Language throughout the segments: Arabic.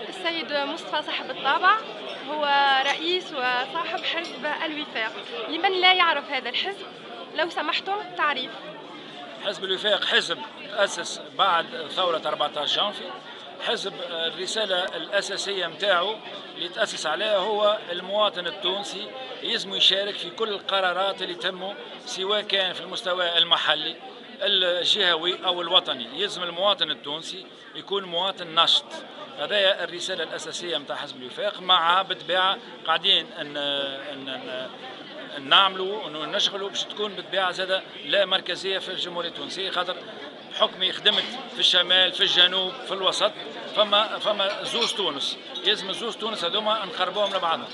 السيد مصطفى صاحب الطابع هو رئيس وصاحب حزب الوفاق. لمن لا يعرف هذا الحزب لو سمحتم تعريف؟ حزب الوفاق حزب تأسس بعد ثورة 14 جانفي. حزب الرسالة الأساسية متاعه اللي تأسس عليها هو المواطن التونسي يلزم يشارك في كل القرارات اللي تمه، سواء كان في المستوى المحلي الجهوي أو الوطني. يلزم المواطن التونسي يكون مواطن نشط. هذا الرسالة الأساسية متاع حزب الوفاق، مع بالطبيعة قاعدين نعملوا ونشغلوا باش تكون بالطبيعه زاده لا مركزيه في الجمهوريه التونسيه، خاطر بحكمي خدمت في الشمال في الجنوب في الوسط، فما زوز تونس، يلزم زوز تونس هذوما نقربوهم لبعضهم.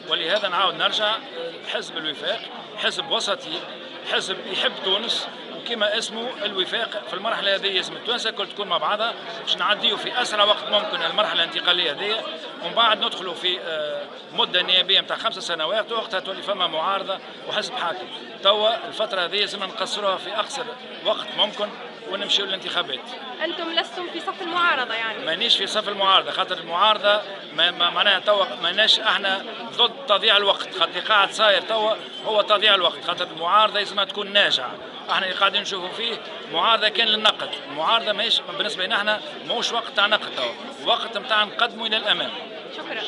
ولهذا نعاود نرجع، حزب الوفاق حزب وسطي، حزب يحب تونس، وكما اسمه الوفاق. في المرحله هذه لازم التوانسه الكل تكون مع بعضها باش نعديو في اسرع وقت ممكن المرحله الانتقاليه هذه، ومن بعد ندخلوا في مده نيابيه نتاع 5 سنوات، وقتها تولي فما معارضه وحزب حاكم. توا الفتره هذه لازم نقصروها في اقصر وقت ممكن ونمشيو للانتخابات. أنتم لستم في صف المعارضة يعني؟ مانيش في صف المعارضه، خاطر المعارضه معناها توا ماناش احنا ضد تضييع الوقت، خاطر اللي قاعد صاير توا هو تضييع الوقت، خاطر المعارضه لازمها تكون ناجعه. احنا اللي قاعدين نشوفوا فيه معارضه كان للنقد، المعارضه ماهيش بالنسبه لنا احنا ماهوش وقت تاع نقد، توا وقت نتاع نقدموا الى الامام. شكرا.